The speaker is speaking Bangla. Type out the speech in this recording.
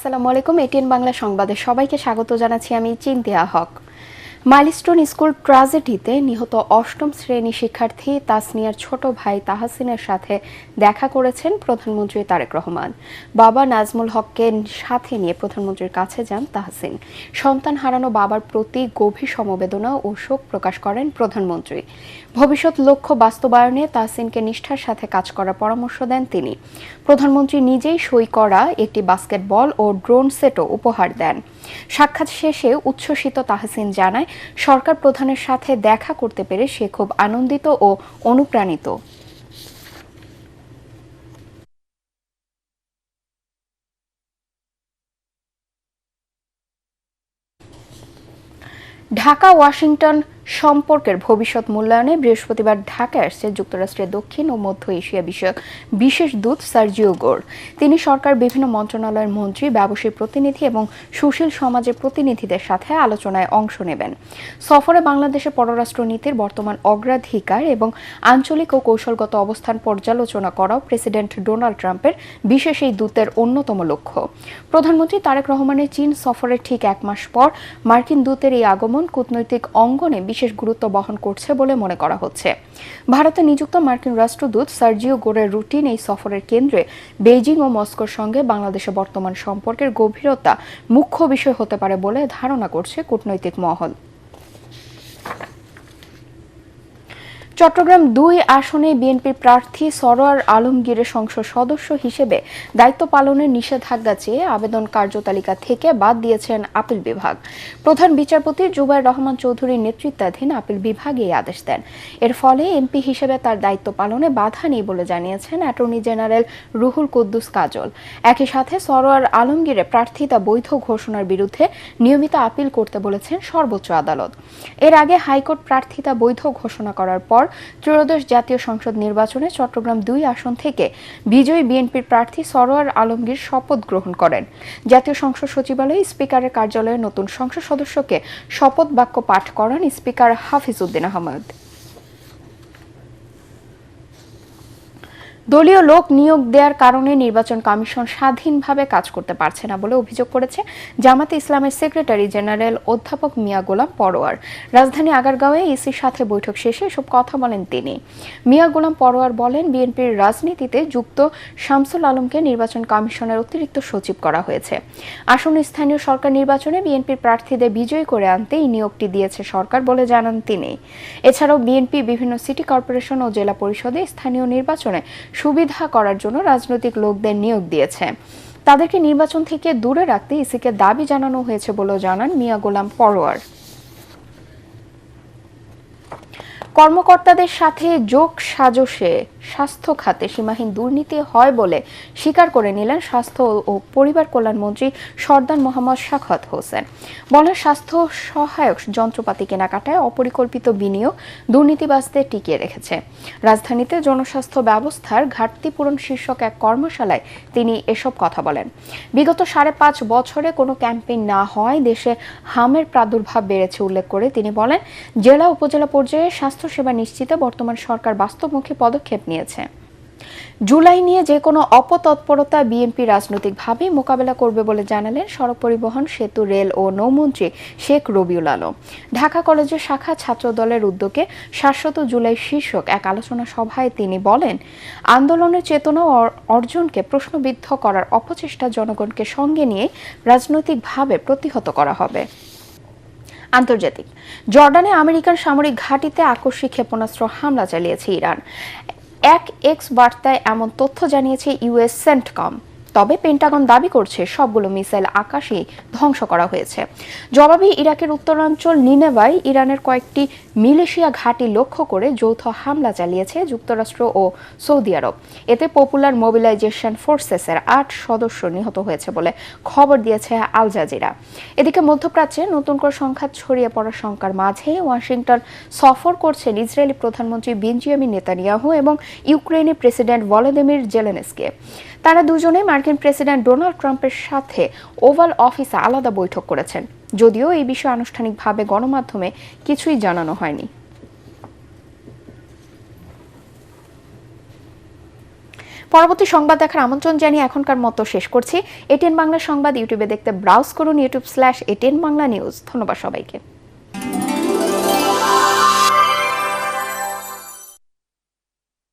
আসসালামু আলাইকুম। এটিএন বাংলা সংবাদে সবাইকে স্বাগত জানাচ্ছি আমি চিন্তিয়া হক। মাইলস্টোন স্কুল ট্র্যাজেডিতে নিহত অষ্টম শ্রেণী শিক্ষার্থী তাসনিয়ার ছোট ভাই তাহসিনের সাথে দেখা করেছেন প্রধানমন্ত্রী তারেক রহমান। বাবা নাজমুল হককে সাথে নিয়ে প্রধানমন্ত্রীর কাছে যান তাহসিন। সন্তান হারানো বাবার প্রতি গভীর সমবেদনা ও শোক প্রকাশ করেন প্রধানমন্ত্রী। ভবিষ্যৎ লক্ষ্য বাস্তবায়নে তাহসিনকে নিষ্ঠার সাথে কাজ করার পরামর্শ দেন তিনি। প্রধানমন্ত্রী নিজেই সই করা একটি বাস্কেটবল ও ড্রোন সেটও উপহার দেন। সাক্ষাৎ শেষে উচ্ছ্বসিত তাহসিন জানায়, সরকার প্রধানের সাথে দেখা করতে পেরে সে খুব আনন্দিত ও অনুপ্রাণিত। ঢাকা ওয়াশিংটন সম্পর্কের ভবিষ্যৎ মূল্যায়নে বৃহস্পতিবার ঢাকায় আসছে যুক্তরাষ্ট্রের দক্ষিণ ও মধ্য এশিয়া বিষয়ক বিশেষ দূত সার্জিও গোর। তিনি সরকার বিভিন্ন মন্ত্রণালয়ের মন্ত্রী, ব্যবসায়ী প্রতিনিধি এবং সুশীল সমাজের প্রতিনিধিদের সাথে আলোচনায় অংশ নেবেন। সফরে বাংলাদেশের পররাষ্ট্র নীতির বর্তমান অগ্রাধিকার এবং আঞ্চলিক ও কৌশলগত অবস্থান পর্যালোচনা করাও প্রেসিডেন্ট ডোনাল্ড ট্রাম্পের বিশেষ এই দূতের অন্যতম লক্ষ্য। প্রধানমন্ত্রী তারেক রহমানের চীন সফরের ঠিক এক মাস পর মার্কিন দূতের এই আগমন কূটনৈতিক অঙ্গনে বিশেষ গুরুত্ব বহন করছে বলে মনে করা হচ্ছে। ভারতে নিযুক্ত মার্কিন রাষ্ট্রদূত সার্জিও গোরের রুটিন এই সফরের কেন্দ্রে বেইজিং ও মস্কোর সঙ্গে বাংলাদেশের বর্তমান সম্পর্কের গভীরতা মুখ্য বিষয় হতে পারে বলে ধারণা করছে কূটনৈতিক মহল। চট্টগ্রাম ২ আসনে বিএনপির প্রার্থী সরোয়ার আলমগীরের সংসদ সদস্য হিসেবে দায়িত্ব পালনের নিষেধাজ্ঞা চেয়ে আবেদন কার্যতালিকা থেকে বাদ দিয়েছেন আপিল বিভাগ। প্রধান বিচারপতি জুবায়ের রহমান চৌধুরীর নেতৃত্বাধীন আপিল বিভাগ এই আদেশ দেন। এর ফলে এমপি হিসেবে তার দায়িত্ব পালনে বাধা নেই বলে জানিয়েছেন অ্যাটর্নি জেনারেল রুহুল কুদ্দুস কাজল। একই সাথে সরোয়ার আলমগীরের প্রার্থিতা বৈধ ঘোষণার বিরুদ্ধে নিয়মিত আপিল করতে বলেছেন সর্বোচ্চ আদালত। এর আগে হাইকোর্ট প্রার্থিতা বৈধ ঘোষণা করার পর ত্রয়োদশ জাতীয় সংসদ নির্বাচনে চট্টগ্রাম ২ আসন থেকে বিজয়ী বিএনপির প্রার্থী সরোয়ার আলমগীর শপথ গ্রহণ করেন। জাতীয় সংসদ সচিবালয়ে স্পিকারের কার্যালয়ে নতুন সংসদ সদস্যকে শপথ বাক্য পাঠ করান স্পিকার হাফিজ উদ্দিন আহমেদ। দলীয় লোক নিয়োগ দেওয়ার কারণে নির্বাচন কমিশন স্বাধীনভাবে কাজ করতে পারছে না বলে অভিযোগ করেছে জামাতে ইসলামের সেক্রেটারি জেনারেল অধ্যাপক মিয়া গোলাম পরোয়ার। রাজধানী আগারগাঁওয়ে ইসির সাথে বৈঠক শেষে এসব কথা বলেন তিনি। মিয়া গোলাম পরোয়ার বলেন, বিএনপির রাজনীতিতে যুক্ত শামসুল আলমকে নির্বাচন কমিশনের অতিরিক্ত সচিব করা হয়েছে। আসন্ন স্থানীয় সরকার নির্বাচনে বিএনপির প্রার্থীদের বিজয়ী করে আনতে এই নিয়োগটি দিয়েছে সরকার বলে জানান তিনি। এছাড়াও বিএনপি বিভিন্ন সিটি কর্পোরেশন ও জেলা পরিষদে স্থানীয় নির্বাচনে সুবিধা করার জন্য রাজনৈতিক লোকদের নিয়োগ দিয়েছে। তাদেরকে নির্বাচন থেকে দূরে রাখতে ইসিকে দাবি জানানো হয়েছে বলেও জানান মিয়া গোলাম পরোয়ার। কর্মকর্তাদের সাথে যোগ সাজশে স্বাস্থ্য খাতে সীমাহীন দুর্নীতি হয় বলে স্বীকার করে নিলেন স্বাস্থ্য ও পরিবার কল্যাণ মন্ত্রী সরদার মোহাম্মদ সাখাওয়াত হোসেন। বলেন, স্বাস্থ্য সহায়ক যন্ত্রপাতি কেনাকাটায় অপরিকল্পিত বিনিয়োগ দুর্নীতিবাজদের টিকিয়ে রেখেছে। রাজধানীতে জনস্বাস্থ্য ব্যবস্থার ঘাটতি পূরণ শীর্ষক এক কর্মশালায় তিনি এসব কথা বলেন। বিগত ৫.৫ বছরে কোনো ক্যাম্পেইন না হওয়ায় দেশে হামের প্রাদুর্ভাব বেড়েছে উল্লেখ করে তিনি বলেন, জেলা উপজেলা পর্যায়ে স্বাস্থ্যসেবা নিশ্চিতে বর্তমান সরকার বাস্তবমুখী পদক্ষেপ নিয়েছে। জুলাই নিয়ে যে কোনো অপতৎপরতা বিএনপি রাজনৈতিকভাবে মোকাবেলা করবে বলে জানালেন সড়ক পরিবহন, সেতু, রেল ও নৌমন্ত্রী শেখ রবিউল আলম। ঢাকা কলেজের শাখা ছাত্র দলের উদ্যোগে ৭০০ জুলাই শীর্ষক এক আলোচনা সভায় তিনি বলেন, আন্দোলনের চেতনা ও অর্জনকে প্রশ্নবিদ্ধ করার অপচেষ্টা জনগণকে সঙ্গে নিয়ে রাজনৈতিকভাবে প্রতিহত করা হবে। আন্তর্জাতিক, জর্ডানে আমেরিকান সামরিক ঘাঁটিতে আকস্মিক ক্ষেপণাস্ত্র হামলা চালিয়েছে ইরান। এক এক্স বার্তায় এমন তথ্য জানিয়েছে ইউএস সেন্টকম। তবে পেন্টাগন দাবি করছে সবগুলো মিসাইল আকাশেই ধ্বংস করা হয়েছে। জবাবে ইরাকের উত্তরাঞ্চল নিনেভায় ইরানের কয়েকটি মিলিশিয়া ঘাঁটি লক্ষ্য করে যৌথ হামলা চালিয়েছে যুক্তরাষ্ট্র ও সৌদি আরব। এতে পপুলার মোবিলাইজেশন ফোর্সেসের ৮ সদস্য নিহত হয়েছে বলে খবর দিয়েছে আল জাজিরা। এদিকে মধ্যপ্রাচ্যে নতুন করে সংঘাত ছড়িয়ে পড়ার শঙ্কার মাঝে ওয়াশিংটন সফর করছেন ইসরায়েলি প্রধানমন্ত্রী বেঞ্জামিন নেতানিয়াহু এবং ইউক্রেনের প্রেসিডেন্ট ভলোদিমির জেলেনস্কি। তারা দুজনে মার্কিন প্রেসিডেন্ট ডোনাল্ড ট্রাম্পের সাথে ওভাল অফিসে আলাদা বৈঠক করেছেন, যদিও এই বিষয়ে আনুষ্ঠানিকভাবে গণমাধ্যমে কিছুই জানানো হয়নি। পরবর্তী সংবাদ দেখার আমন্ত্রণ জানিয়ে এখনকার মতো শেষ করছি। এটিএন বাংলা সংবাদ ইউটিউবে দেখতে ব্রাউজ করুন youtube/ATN Bangla News। ধন্যবাদ সবাইকে।